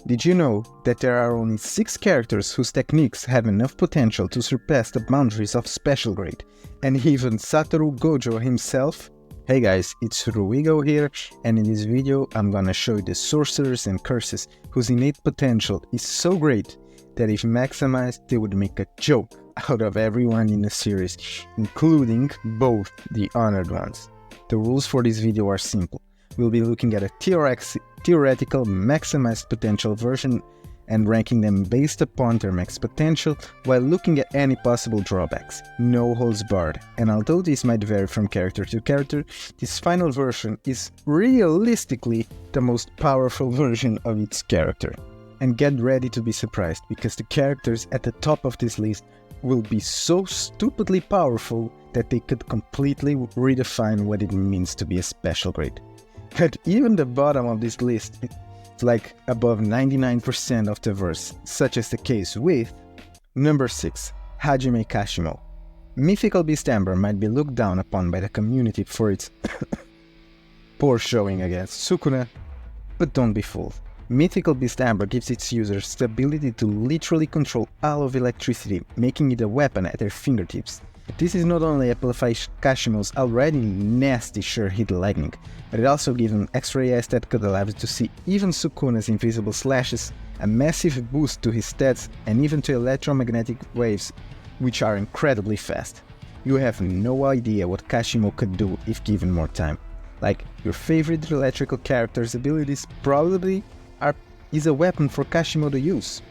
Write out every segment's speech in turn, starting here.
Did you know that there are only 6 characters whose techniques have enough potential to surpass the boundaries of special grade, and even Satoru Gojo himself? Hey guys, it's Ruigo here, and in this video I'm gonna show you the sorcerers and curses whose innate potential is so great that if maximized they would make a joke out of everyone in the series, including both the honored ones. The rules for this video are simple. We'll be looking at a theoretical maximized potential version and ranking them based upon their max potential while looking at any possible drawbacks. No holds barred, and although this might vary from character to character, this final version is realistically the most powerful version of its character. And get ready to be surprised, because the characters at the top of this list will be so stupidly powerful that they could completely redefine what it means to be a special grade. But even the bottom of this list is like above 99% of the verse, such as the case with number 6, Hajime Kashimo. Mythical Beast Amber might be looked down upon by the community for its poor showing against Sukuna, but don't be fooled. Mythical Beast Amber gives its users the ability to literally control all of electricity, making it a weapon at their fingertips. This is not only amplifies Kashimo's already nasty sure-hit lightning, but it also gives him extra eyes that could allow him to see even Sukuna's invisible slashes, a massive boost to his stats, and even to electromagnetic waves, which are incredibly fast. You have no idea what Kashimo could do if given more time. Like, your favorite electrical character's abilities probably is a weapon for Kashimo to use.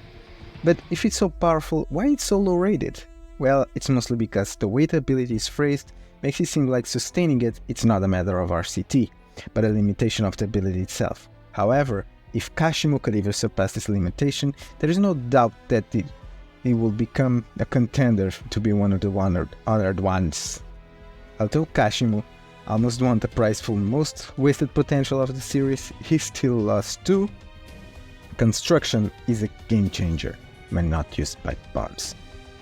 But if it's so powerful, why it's so low rated? Well, it's mostly because the way the ability is phrased makes it seem like sustaining it's not a matter of RCT, but a limitation of the ability itself. However, if Kashimo could ever surpass this limitation, there is no doubt that it will become a contender to be one of the honored ones. Although Kashimo almost won the prize for most wasted potential of the series, he still lost to Construction is a game changer when not used by bombs.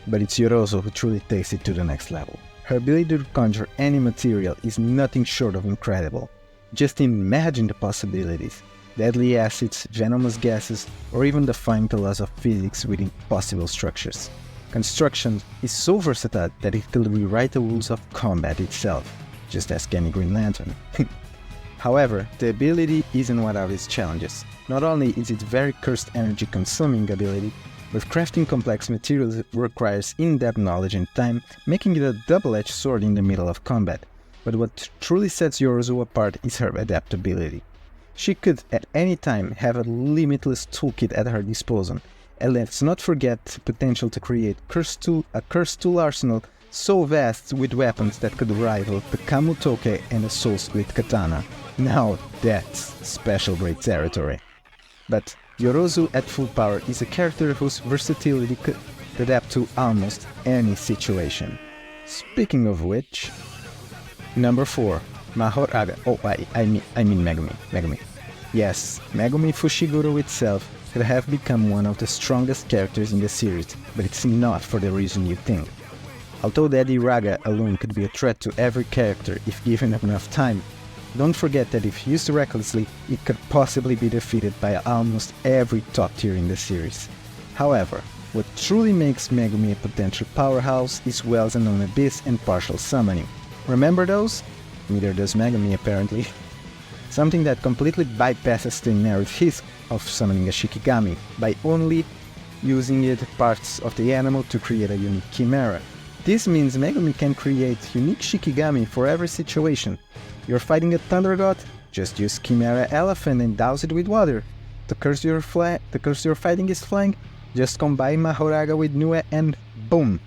But it's Yorozu who truly takes it to the next level. Her ability to conjure any material is nothing short of incredible. Just imagine the possibilities. Deadly acids, venomous gases, or even defying the laws of physics with impossible structures. Construction is so versatile that it could rewrite the rules of combat itself. Just ask any Green Lantern. However, the ability isn't without its challenges. Not only is it very cursed energy-consuming ability, but crafting complex materials requires in-depth knowledge and time, making it a double-edged sword in the middle of combat. But what truly sets Yorozu apart is her adaptability. She could at any time have a limitless toolkit at her disposal, and let's not forget the potential to create a cursed tool arsenal so vast with weapons that could rival the Kamutoke and the Soul Split Katana. Now that's special grade territory. But Yorozu at full power is a character whose versatility could adapt to almost any situation. Speaking of which, number 4, Mahoraga. Oh, I mean Megumi. Yes, Megumi Fushiguro itself could have become one of the strongest characters in the series, but it's not for the reason you think. Although Daddy Raga alone could be a threat to every character if given enough time, don't forget that if used recklessly, it could possibly be defeated by almost every top tier in the series. However, what truly makes Megumi a potential powerhouse is Wells and on Abyss and partial summoning. Remember those? Neither does Megumi apparently. Something that completely bypasses the inherent risk of summoning a Shikigami by only using it parts of the animal to create a unique chimera. This means Megumi can create unique Shikigami for every situation. You're fighting a thunder god? Just use Chimera Elephant and douse it with water. The curse you're fighting is flying? Just combine Mahoraga with Nue and boom!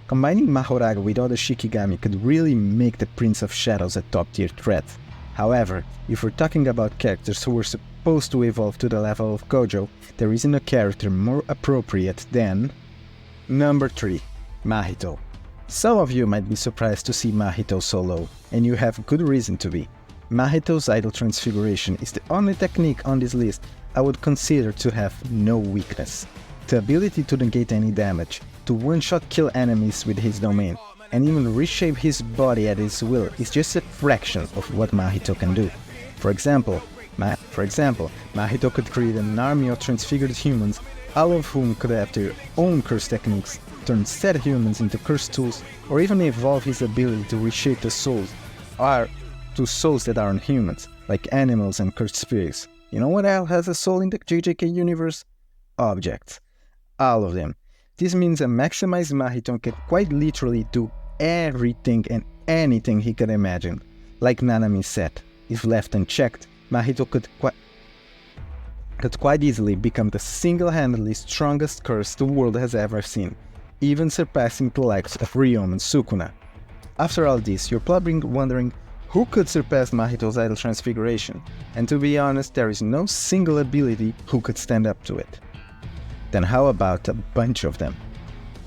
Combining Mahoraga with other Shikigami could really make the Prince of Shadows a top tier threat. However, if we're talking about characters who were supposed to evolve to the level of Gojo, there isn't a character more appropriate than number 3, Mahito. Some of you might be surprised to see Mahito so low, and you have good reason to be. Mahito's idle transfiguration is the only technique on this list I would consider to have no weakness. The ability to negate any damage, to one-shot kill enemies with his domain, and even reshape his body at his will is just a fraction of what Mahito can do. For example, For example, Mahito could create an army of transfigured humans, all of whom could have their own curse techniques, turn said humans into cursed tools, or even evolve his ability to reshape the souls to souls that aren't humans, like animals and cursed spirits. You know what else has a soul in the JJK universe? Objects. All of them. This means a maximized Mahito can quite literally do everything and anything he could imagine. Like Nanami said, if left unchecked, Mahito could quite easily become the single-handedly strongest curse the world has ever seen, even surpassing the likes of Ryoma and Sukuna. After all this, you're probably wondering who could surpass Mahito's idle transfiguration, and to be honest, there is no single ability who could stand up to it. Then how about a bunch of them?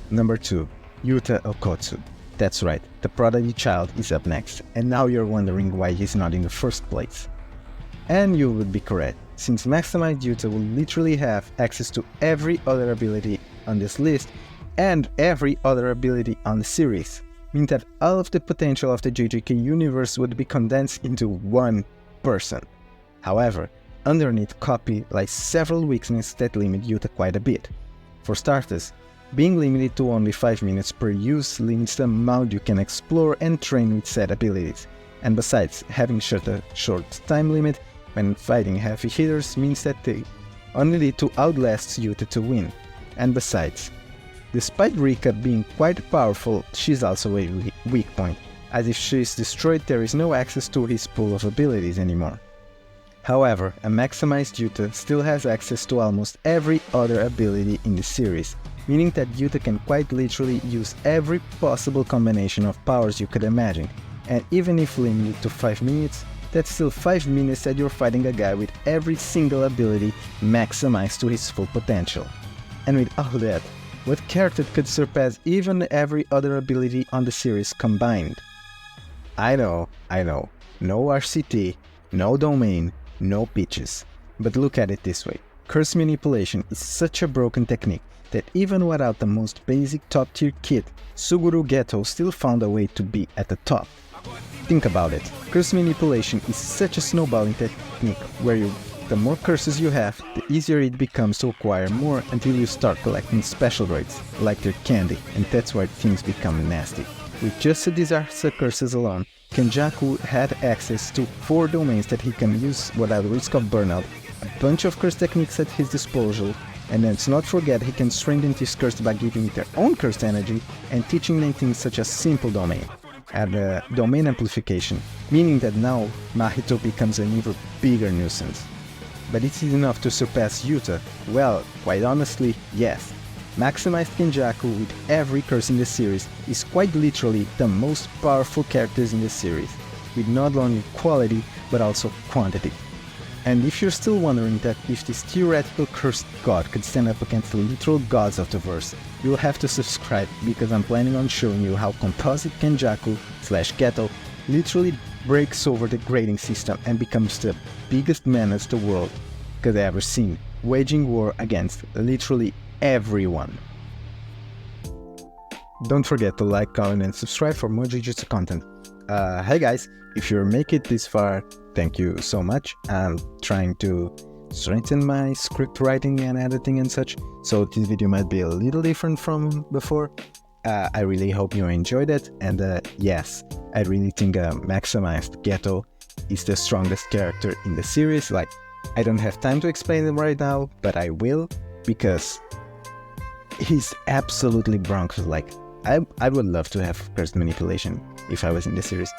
Number 2. Yuta Okotsu. That's right, the prodigy child is up next, and now you're wondering why he's not in the first place. And you would be correct, since Maximized Yuta will literally have access to every other ability on this list, and every other ability on the series, meaning that all of the potential of the JJK universe would be condensed into one person. However, underneath copy lies several weaknesses that limit Yuta quite a bit. For starters, being limited to only 5 minutes per use limits the amount you can explore and train with said abilities, and besides, having such a short time limit when fighting heavy hitters means that they only need to outlast Yuta to win, and besides, despite Rika being quite powerful, she's also a weak point, as if she is destroyed there is no access to his pool of abilities anymore. However, a maximized Yuta still has access to almost every other ability in the series, meaning that Yuta can quite literally use every possible combination of powers you could imagine, and even if limited to 5 minutes, that's still 5 minutes that you're fighting a guy with every single ability maximized to his full potential. And with all that, what character could surpass even every other ability on the series combined? I know, no RCT, no domain, no pitches. But look at it this way, curse manipulation is such a broken technique that even without the most basic top tier kit, Suguru Geto still found a way to be at the top. Think about it, curse manipulation is such a snowballing technique where the more curses you have, the easier it becomes to acquire more until you start collecting special rates, like their candy, and that's where things become nasty. With just the disaster curses alone, Kenjaku had access to 4 domains that he can use without risk of burnout, a bunch of curse techniques at his disposal, and let's not forget he can strengthen this curse by giving it their own cursed energy and teaching them things such as simple domain, and domain amplification, meaning that now Mahito becomes an even bigger nuisance. But is it enough to surpass Yuta? Well, quite honestly, yes. Maximized Kenjaku with every curse in the series is quite literally the most powerful characters in the series, with not only quality but also quantity. And if you're still wondering that if this theoretical cursed god could stand up against the literal gods of the verse, you'll have to subscribe because I'm planning on showing you how composite Kenjaku/Geto literally breaks over the grading system and becomes the biggest menace the world could ever seen, waging war against literally everyone. Don't forget to like, comment and subscribe for more Jujutsu content. Hey guys, if you make it this far, thank you so much. I'm trying to strengthen my script writing and editing and such, so this video might be a little different from before. I really hope you enjoyed it, and yes, I really think Maximized Geto is the strongest character in the series. Like, I don't have time to explain it right now, but I will, because he's absolutely bonkers. Like, I would love to have cursed manipulation if I was in the series.